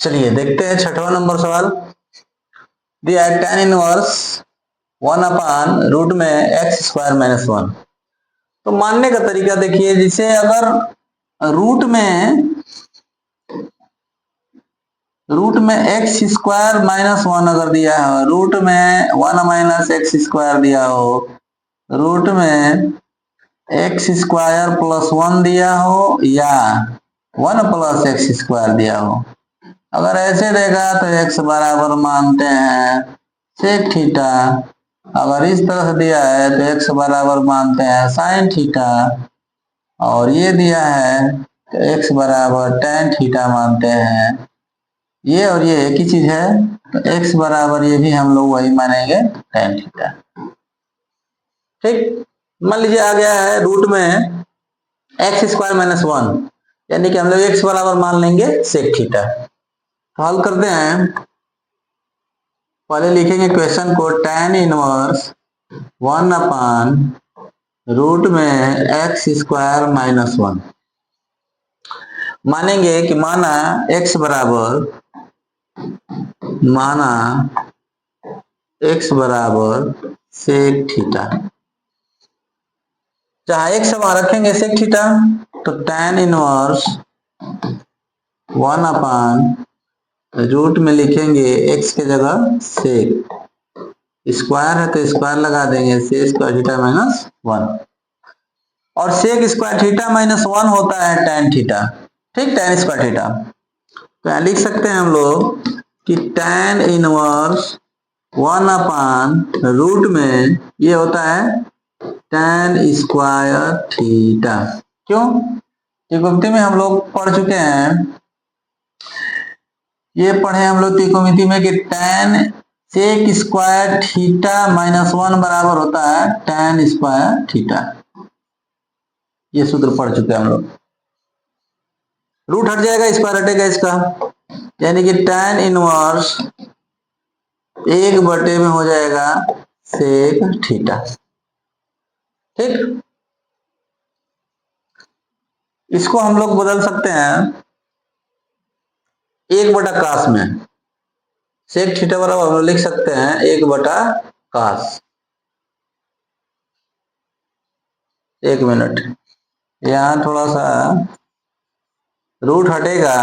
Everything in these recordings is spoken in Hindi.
चलिए देखते हैं छठवां नंबर सवाल। दिया है tan इनवर्स 1/रूट में एक्स स्क्वायर माइनस 1। तो मानने का तरीका देखिए, जिसे अगर रूट में एक्स स्क्वायर माइनस 1 अगर दिया हो, रूट में 1 माइनस एक्स स्क्वायर दिया हो, रूट में एक्स स्क्वायर प्लस 1 दिया हो या 1 प्लस एक्स स्क्वायर दिया हो। अगर ऐसे देगा तो x बराबर मानते हैं सेक थीटा। अगर इस तरह से दिया है तो x बराबर मानते हैं साइन थीटा। और ये दिया है तो x बराबर tan थीटा मानते हैं। ये और ये एक ही चीज है, तो x बराबर ये भी हम लोग वही मानेंगे tan थीटा। ठीक, मान लीजिए आ गया है रूट में एक्स स्क्वायर माइनस 1, यानी कि हम लोग x बराबर मान लेंगे सेक थीटा। हल करते हैं। पहले लिखेंगे क्वेश्चन को, tan इनवर्स 1/रूट में एक्स स्क्वायर माइनस 1 मानेंगे कि माना x बराबर सेक थीटा। जहां x वहां रखेंगे सेक थीटा, तो tan इनवर्स 1/रूट में लिखेंगे x के जगह सेक, स्क्वायर है तो स्क्वायर लगा देंगे, सेक स्क्वायर थीटा माइनस 1। और सेक स्क्वायर थीटा माइनस 1 होता है tan थीटा। ठीक, tan स्क्वायर थीटा। तो यहां लिख सकते हैं हम लोग कि tan इनवर्स 1/रूट में ये होता है tan स्क्वायर थीटा। क्यों? त्रिकोणमिति में हम लोग पढ़ चुके हैं, ये पढ़े हम लोग त्रिकोणमिति में कि tan sec square theta minus 1 बराबर होता है tan स्क्वायर थीटा। ये सूत्र पढ़ चुके हैं हम लोग। रूट हट जाएगा, स्क्वायर हटेगा इसका, यानी कि tan इनवर्स 1/में हो जाएगा सेक थीटा। ठीक, इसको हम लोग बदल सकते हैं 1/cos में। सेक थीटा बराबर हम लोग लिख सकते हैं 1/cos। एक मिनट, यहां थोड़ा सा रूट हटेगा,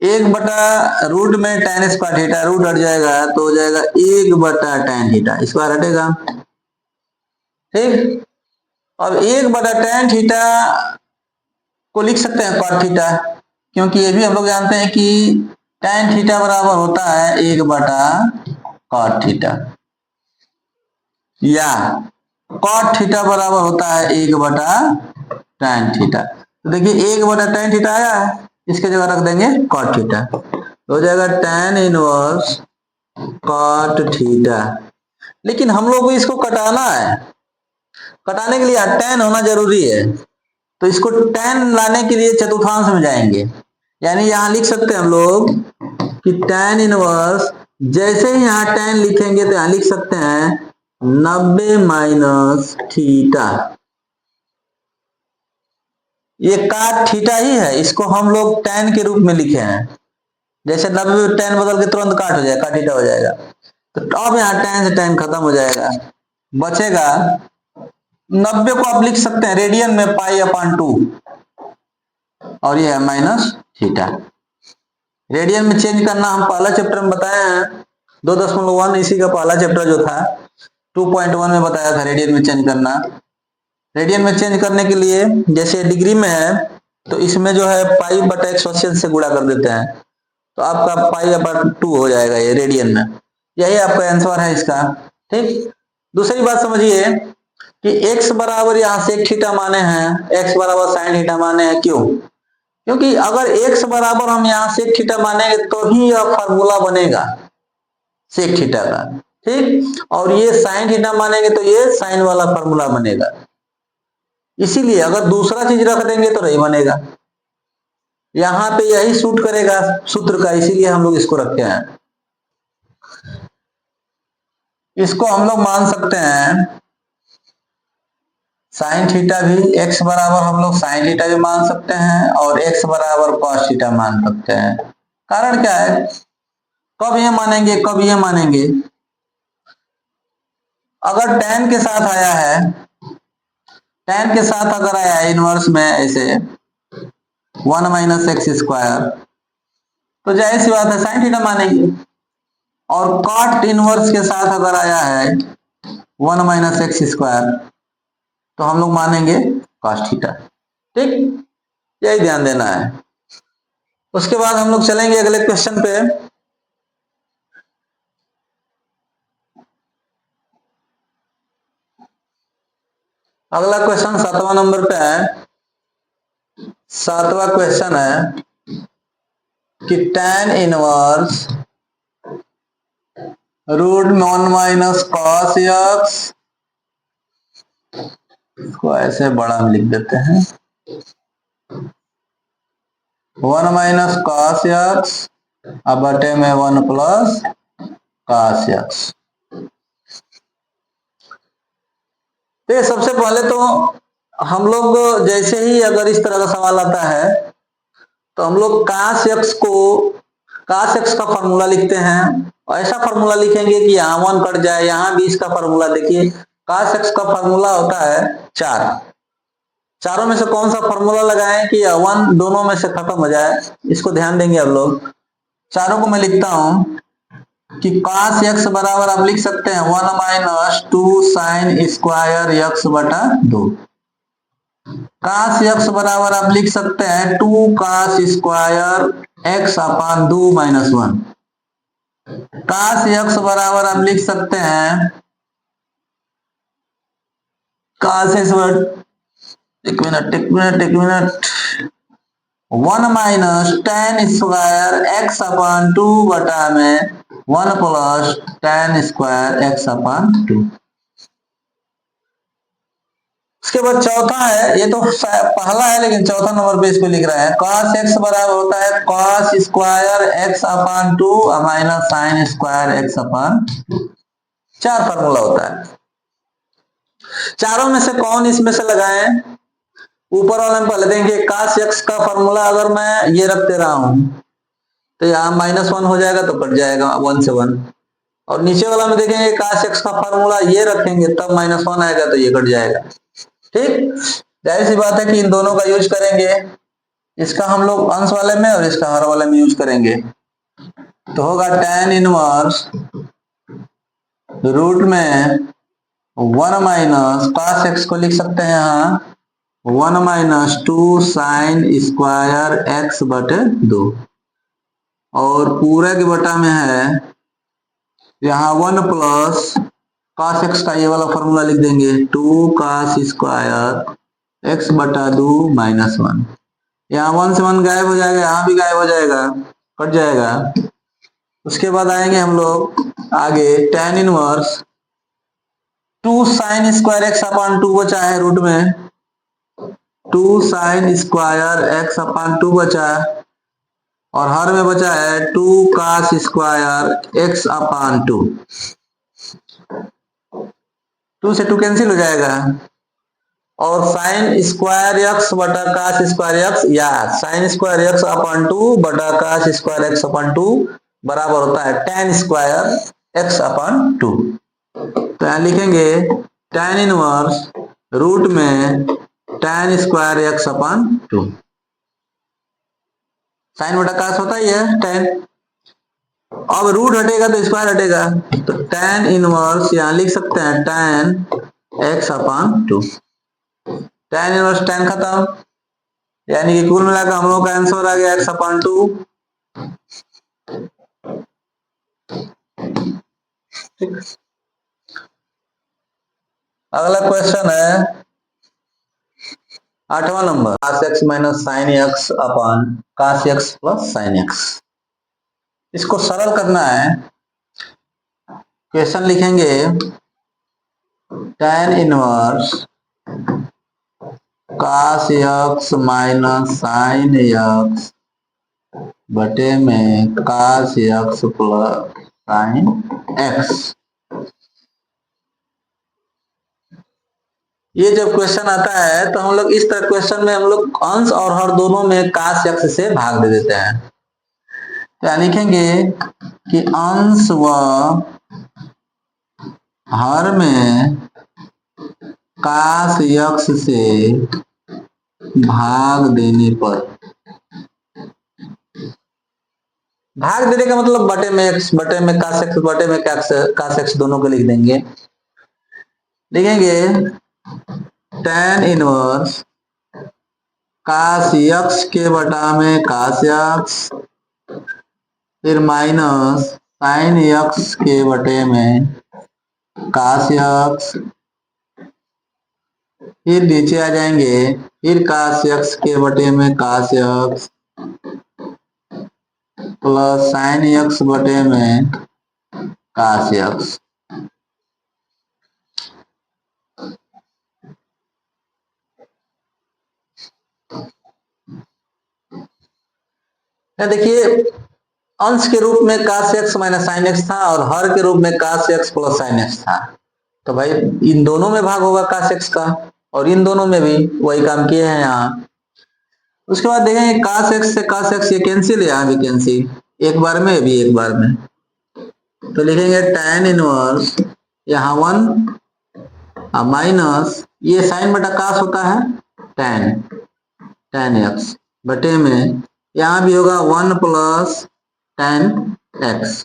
1/रूट में tan स्क्वायर थीटा, रूट हट जाएगा तो हो जाएगा 1/tan थीटा, स्क्वायर हटेगा। ठीक, अब 1/tan थीटा को लिख सकते हैं cot थीटा, क्योंकि ये भी हम लोग जानते हैं कि tan थीटा बराबर होता है 1/cot थीटा, या cot थीटा बराबर होता है 1/tan थीटा। तो देखिए 1/tan थीटा आया है, इसके जगह रख देंगे cot थीटा, हो जाएगा tan इनवर्स cot थीटा। लेकिन हम लोग को इसको कटाना है, कटाने के लिए tan होना जरूरी है, तो इसको tan लाने के लिए चतुर्थांश में जाएंगे, यानी यहां लिख सकते हैं हम लोग कि tan इनवर्स, जैसे ही यहां tan लिखेंगे तो यहां लिख सकते हैं 90 माइनस थीटा। ये cot थीटा ही है, इसको हम लोग tan के रूप में लिखे हैं। जैसे 90 में tan बदल के तुरंत cot हो जाएगा, cot थीटा हो जाएगा। तो अब यहाँ tan से tan खत्म हो जाएगा, बचेगा 90 को आप लिख सकते हैं रेडियन में π/2, और ये है माइनस थीटा। रेडियन में चेंज करना हम पहला चैप्टर में बताए हैं, 2.1 इसी का पहला चैप्टर जो था 2.1 में बताया था रेडियन में चेंज करना। रेडियन में चेंज करने के लिए जैसे डिग्री में है तो इसमें जो है π/100 से गुणा कर देते हैं, तो आपका π/2 हो जाएगा ये रेडियन में। यही आपका आंसर है इसका। ठीक, दूसरी बात समझिए कि x बराबर यहाँ सेक थीटा माने हैं, x बराबर साइन थीटा माने हैं। क्यों? क्योंकि अगर x बराबर हम यहाँ सेक थीटा मानेंगे तो ही यह फार्मूला बनेगा सेक थीटा का। ठीक, और ये साइन थीटा मानेंगे तो ये साइन वाला फार्मूला बनेगा। इसीलिए अगर दूसरा चीज रख देंगे तो नहीं बनेगा, यहां पे यही सूट करेगा सूत्र का, इसीलिए हम लोग इसको रखते हैं। इसको हम लोग मान सकते हैं साइन थीटा भी x बराबर हम लोग साइन थीटा भी मान सकते हैं और x बराबर कॉस थीटा मान सकते हैं। कारण क्या है, कब ये मानेंगे कब ये मानेंगे, अगर tan के साथ आया है, tan के साथ अगर आया है इनवर्स में ऐसे 1 माइनस एक्स स्क्वायर, तो जाहिर सी बात है साइन थीटा मानेंगे। और कॉट इनवर्स के साथ अगर आया है 1 माइनस एक्स स्क्वायर, तो हम लोग मानेंगे कॉस थीटा। ठीक, यही ध्यान देना है। उसके बाद हम लोग चलेंगे अगले क्वेश्चन पे। अगला क्वेश्चन 7वां नंबर पे है। 7वां क्वेश्चन है कि tan inverse root 1 minus cos x, इसको ऐसे बड़ा में लिख देते हैं, 1 माइनस कॉस एक्स अब बटे में 1 प्लस कॉस एक्स। तो ये सबसे पहले तो हम लोग जैसे ही अगर इस तरह का सवाल आता है तो हम लोग cos x को, cos x का फॉर्मूला लिखते हैं। ऐसा फॉर्मूला लिखेंगे कि यहाँ 1 कट जाए, यहाँ भी इसका फॉर्मूला देखिए, cos x का फॉर्मूला होता है 4। चारों में से कौन सा फॉर्मूला लगाएं कि 1 दोनों में से खत्म हो जाए, इसको ध्यान देंगे अब लोग। चारों को मैं लिखता हूं कि cos x बराबर आप लिख सकते हैं 1 माइनस 2 साइन स्क्वायर x बटा 2। cos x बराबर आप लिख सकते हैं 2 cos स्क्वायर x अपान 2 माइनस 1। cos x बराबर आप लिख सकते हैं cos x एक minute 1 minus tan square x अपान 2 बटा में 1 प्लस tan स्क्वायर x अपान 2। उसके बाद चौथा है, ये तो पहला है लेकिन चौथा नंबर पे इसको लिख रहा है, cos x बराबर होता है cos स्क्वायर x अपान 2 माइनस साइन स्क्वायर x अपान 2। 4 फार्मूला होता है। चारों में से कौन इसमें से लगाएं, ऊपर वाले में पहले देंगे cos x का फॉर्मूला अगर मैं ये रख दे रहा हूं तो यहाँ -1 हो जाएगा तो कट जाएगा 1 से 1, और नीचे वाला में देखेंगे cos x का फॉर्मूला ये रखेंगे तब -1 आएगा तो ये कट जाएगा। ठीक, जाहिर सी बात है कि इन दोनों का यूज करेंगे, इसका हम लोग अंश वाले में और इसका हर वाले में यूज करेंगे। तो होगा tan इनवर्स रूट में 1 माइनस cos x को लिख सकते हैं यहाँ 1 माइनस 2 साइन स्क्वायर x बटे 2, और पूरे के बटा में है यहाँ 1 प्लस cos x का ये वाला फॉर्मूला लिख देंगे 2 cos स्क्वायर x बटा 2 माइनस 1। यहाँ 1 से 1 गायब हो जाएगा, यहाँ भी गायब हो जाएगा, कट जाएगा। उसके बाद आएंगे हम लोग आगे, tan inverse 2 sine square x अपान 2 बचा है रूट में, 2 साइन स्क्वायर x अपान 2 बचा है, और हर में बचा है 2 cos स्क्वायर x अपान 2। 2 से 2 कैंसिल हो जाएगा, और साइन स्क्वायर x बटा cos स्क्वायर x या साइन स्क्वायर x अपान 2 बटा cos स्क्वायर x अपान 2 बराबर होता है tan स्क्वायर x अपान 2। तो यहाँ लिखेंगे tan इनवर्स रूट में tan स्क्वायर x अपान 2। साइन बटा cos होता ही है tan, अब रूट हटेगा तो स्क्वायर हटेगा, तो tan इनवर्स यहाँ लिख सकते हैं tan x अपान 2। tan इनवर्स tan खत्म, यानी कि कुल मिलाकर हम लोग का आंसर आ गया x अपान 2। अगला क्वेश्चन है 8वां नंबर, cos x minus sine x upon cos x plus sine x। इसको सरल करना है, क्वेश्चन लिखेंगे tan inverse cos x minus sine x बटे में cos x plus sine x। ये जब क्वेश्चन आता है तो हम लोग इस तरह क्वेश्चन में हम लोग अंश और हर दोनों में काश यक्ष से भाग दे देते हैं। तो यहाँ लिखेंगे कि अंश व हर में काश यक्ष से भाग देने पर, भाग देने का मतलब बटे में x, बटे में काश x, बटे में काश x दोनों को लिख देंगे। लिखेंगे tan इनवर्स काश x के बटा में काश x, फिर माइनस साइन x के बटे में काश x, फिर नीचे आ जाएंगे, फिर काश x के बटे में काश x प्लस साइन x बटे में काश x। देखिए अंश के रूप में काश x माइनस साइन x था और हर के रूप में काश x प्लस साइन x था। तो भाई इन दोनों में भाग होगा काश x का और इन दोनों में भी वही काम किए हैं यहाँ। उसके बाद देखेंगे काश x से काश x ये कैंसिल, यहाँ भी कैंसिल, एक बार में भी एक बार में। तो लिखेंगे tan इनवर्स यहाँ 1 माइनस ये साइन बटा काश होता है tan x बटे में यहाँ भी होगा 1 प्लस tan x।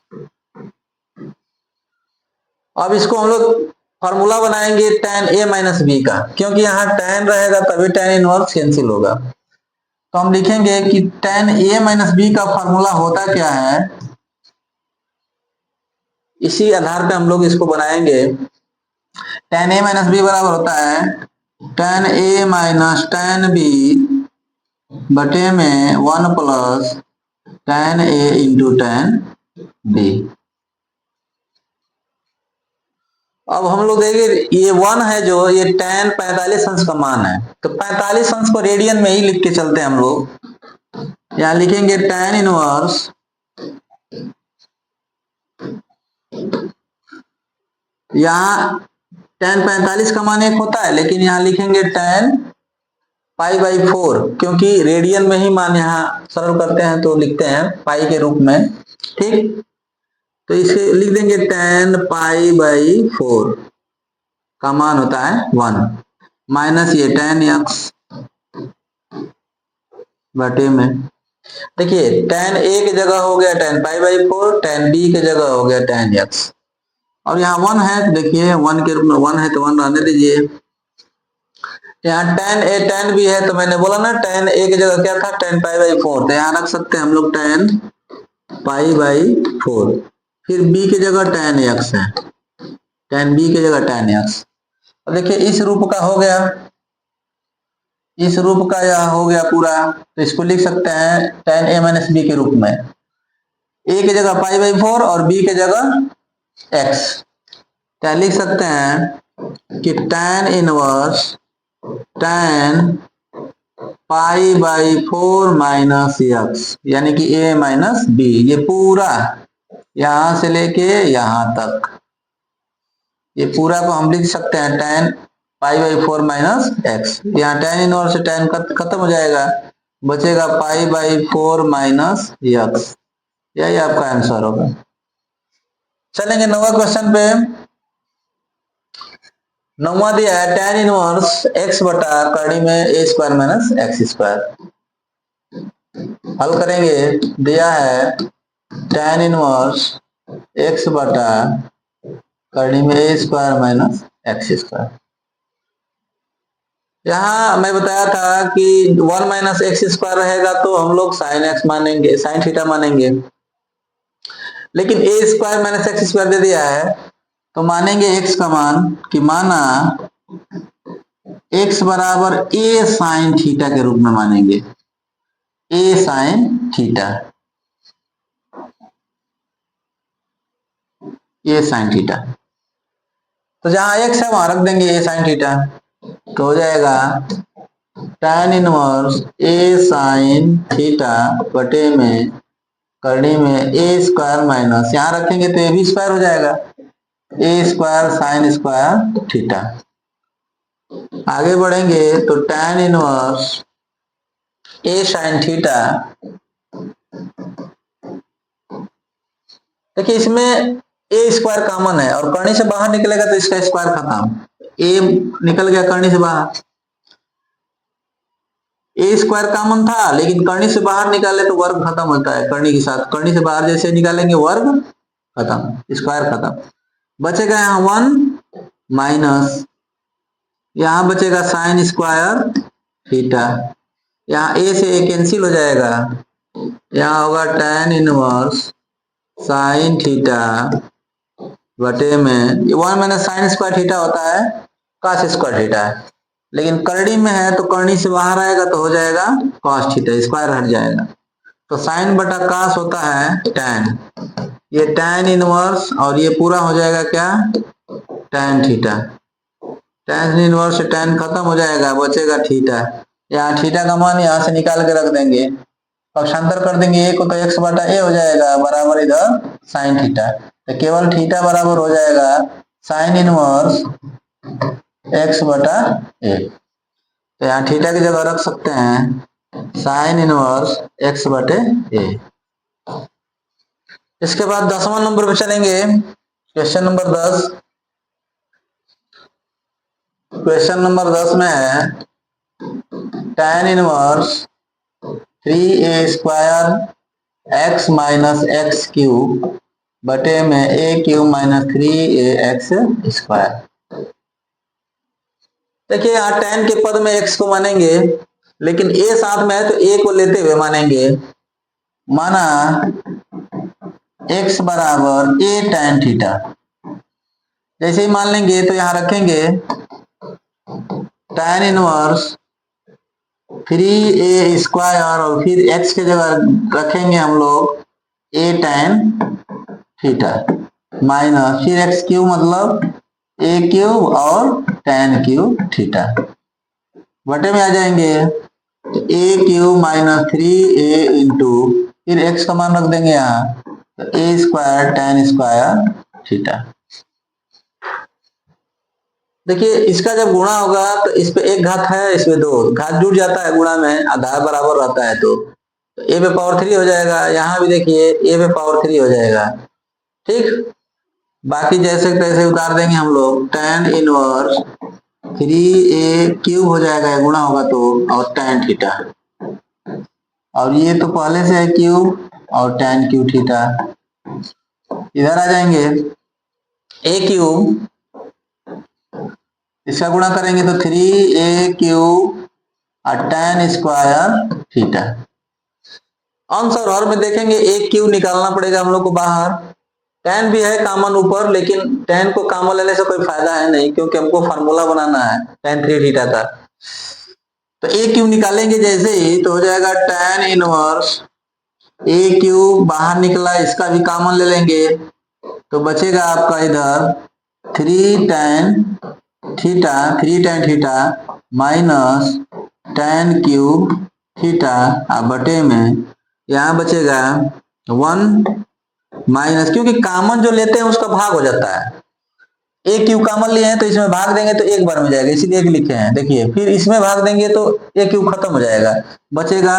अब इसको हम लोग फॉर्मूला बनाएंगे tan a माइनस b का, क्योंकि यहाँ tan रहेगा तभी tan इनवर्स कैंसिल होगा। तो हम लिखेंगे कि tan a माइनस b का फॉर्मूला होता क्या है, इसी आधार पे हम लोग इसको बनाएंगे। tan a माइनस b बराबर होता है tan a minus tan b बटे में 1 plus tan a into tan b। अब हम लोग देखेंगे ये 1 है जो ये tan 45 अंश का मान है, तो 45 अंश को रेडियन में ही लिख के चलते हैं हम लोग। यहाँ लिखेंगे tan इनवर्स यहाँ tan 45 का मान 1 होता है, लेकिन यहाँ लिखेंगे tan पाई बाई 4, क्योंकि रेडियन में ही मान यहाँ सरल करते हैं तो लिखते हैं पाई के रूप में। ठीक, तो इसे लिख देंगे tan पाई बाई 4 का मान होता है 1 माइनस ये tan x बटे में। देखिए tan a की जगह हो गया tan pi by 4, tan b की जगह हो गया tan x, और यहाँ 1 है, देखिए 1 के रूप में 1 है तो 1 रहने दीजिए। यहाँ tan a tan b है, तो मैंने बोला ना tan a की जगह क्या था tan पाई बाई 4, तो यहाँ रख सकते हैं हम लोग tan पाई बाई 4, फिर b की जगह tan x है, tan b की जगह tan x। अब देखिए इस रूप का हो गया, इस रूप का यह हो गया पूरा, तो इसको लिख सकते हैं tan a माइनस b के रूप में, a की जगह पाई बाई 4 और b की जगह x। क्या लिख सकते हैं कि tan inverse tan pi by 4 minus x, यानी कि a माइनस b, ये पूरा यहां से लेके यहां तक, ये पूरा को हम लिख सकते हैं tan pi by 4 minus x। यहाँ tan इनवर्स से tan खत्म हो जाएगा, बचेगा पाई बाई 4 माइनस x, यही आपका आंसर होगा। चलेंगे 9वां क्वेश्चन पे। 9वां दिया है tan इनवर्स x बटा कड़ी में a square minus x square. हल करेंगे, दिया है tan इनवर्स x बटा कड़ी में a square minus x square. यहाँ मैं बताया था कि 1 माइनस एक्स स्क्वायर रहेगा तो हम लोग साइन x मानेंगे, साइन थीटा मानेंगे, लेकिन a square minus x square दे दिया है तो मानेंगे x का मान, कि माना x बराबर a साइन थीटा के रूप में मानेंगे, a sine theta, a sine theta. तो जहां x है वहां रख देंगे a साइन थीटा, तो हो जाएगा tan inverse a sine theta बटे में करनी में a स्क्वायर माइनस, यहाँ रखेंगे तो a भी स्क्वायर हो जाएगा, a square sine square theta. आगे बढ़ेंगे तो tan inverse a sin theta, देखिए इसमें a स्क्वायर कॉमन है और करनी से बाहर निकलेगा तो इसका स्क्वायर खत्म, a निकल गया करनी से बाहर, ए स्क्वायर कॉमन था लेकिन करनी से बाहर निकाले तो वर्ग खत्म होता है, करनी के साथ करनी से बाहर जैसे निकालेंगे वर्ग खत्म, स्क्वायर खत्म, बचेगा यहाँ 1 माइनस, यहाँ बचेगा साइन स्क्वायर थीटा, यहाँ ए से ए कैंसिल हो जाएगा, यहाँ होगा tan इनवर्स साइन थीटा बटे में 1 माइनस साइन स्क्वायर थीटा होता है कॉस स्क्वायर थीटा, लेकिन करनी में है तो करनी से बाहर आएगा तो हो जाएगा कॉस थीटा, स्क्वायर हट जाएगा, तो साइन बटा कॉस होता है tan, ये tan इनवर्स और ये पूरा हो जाएगा क्या tan थीटा, tan इनवर्स से tan खत्म हो जाएगा, बचेगा थीटा, यहाँ थीटा का मान यहाँ से निकाल के रख देंगे, पक्षांतर कर देंगे a को तो x बटा a हो जाएगा बराबर इधर साइन थीटा, तो केवल थीटा बराबर हो जाएगा साइन इनवर्स x बटा a, तो यहाँ थीटा की जगह रख सकते हैं साइन इनवर्स x बटे a। इसके बाद 10वां नंबर पे चलेंगे, क्वेश्चन नंबर 10, क्वेश्चन नंबर 10 में है tan inverse 3a square x minus x cube बटे में a cube minus 3ax square, देखिए यहाँ tan के पद में x को मानेंगे लेकिन a साथ में है तो a को लेते हुए मानेंगे, माना x बराबर a tan थीटा, जैसे ही मान लेंगे तो यहाँ रखेंगे tan इनवर्स 3a स्क्वायर और फिर x के जगह रखेंगे हम लोग a tan थीटा माइनस फिर x क्यूब मतलब a क्यूब और tan क्यूब थीटा, बटे में आ जाएंगे a cube minus 3a into फिर x का मान रख देंगे यहाँ तो a square tan square theta, देखिए इसका जब गुणा होगा तो इस पे एक घात है इसमें दो घात जुड़ जाता है गुणा में, आधार बराबर रहता है तो a पे पावर 3 हो जाएगा, यहाँ भी देखिए a पे पावर 3 हो जाएगा, ठीक, बाकी जैसे तैसे उतार देंगे हम लोग, tan इनवर्स 3a क्यूब हो जाएगा गुणा होगा तो और tan थीटा, और ये तो पहले से है क्यूब और tan क्यूब थीटा, इधर आ जाएंगे a क्यूब, इसका गुणा करेंगे तो 3a क्यूब और tan स्क्वायर थीटा, अंश और हर में देखेंगे a क्यूब निकालना पड़ेगा हम लोग को बाहर, tan भी है कॉमन ऊपर लेकिन tan को कॉमन लेने से कोई फायदा है नहीं क्योंकि हमको फार्मूला बनाना है tan 3 थीटा का, तो a क्यूब निकालेंगे जैसे ही तो हो जाएगा tan इनवर्स a क्यूब, बाहर निकला इसका भी कॉमन ले लेंगे तो बचेगा आपका इधर 3 tan theta minus tan cube theta बटे में यहाँ बचेगा 1 माइनस, क्योंकि कॉमन जो लेते हैं उसका भाग हो जाता है, a क्यूब कॉमन लिए हैं तो इसमें भाग देंगे तो एक बार में जाएगा इसीलिए एक लिखे हैं, देखिए फिर इसमें भाग देंगे तो a क्यूब खत्म हो जाएगा, बचेगा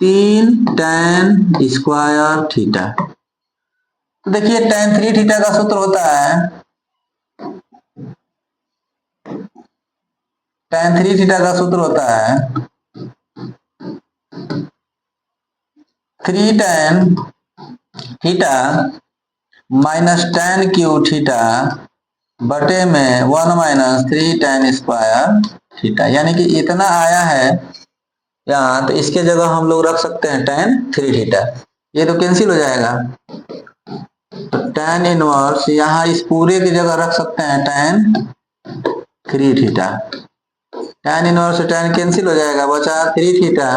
3 tan स्क्वायर थीटा, तो देखिए tan 3 थीटा का सूत्र होता है tan 3 थीटा का सूत्र होता है 3 tan theta minus tan cube theta बटे में 1 माइनस 3 tan स्क्वायर थीटा, यानी कि इतना आया है यहाँ, तो इसके जगह हम लोग रख सकते हैं tan 3 थीटा, ये तो कैंसिल हो जाएगा, तो tan इनवर्स यहाँ इस पूरे की जगह रख सकते हैं tan 3 थीटा, tan इनवर्स से tan कैंसिल हो जाएगा, बचा 3 थीटा,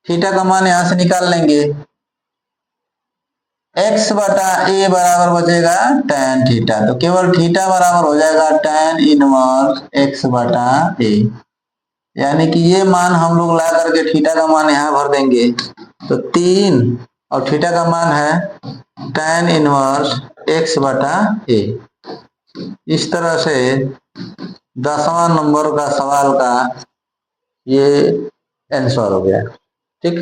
थीटा का मान यहाँ से निकाल लेंगे, x बटा a बराबर बचेगा tan थीटा, तो केवल थीटा बराबर हो जाएगा tan इनवर्स x बटा a, यानी कि ये मान हम लोग ला करके थीटा का मान यहाँ भर देंगे तो 3 और थीटा का मान है tan इनवर्स x बटा a, इस तरह से 10वां नंबर का सवाल का ये आंसर हो गया। ठीक।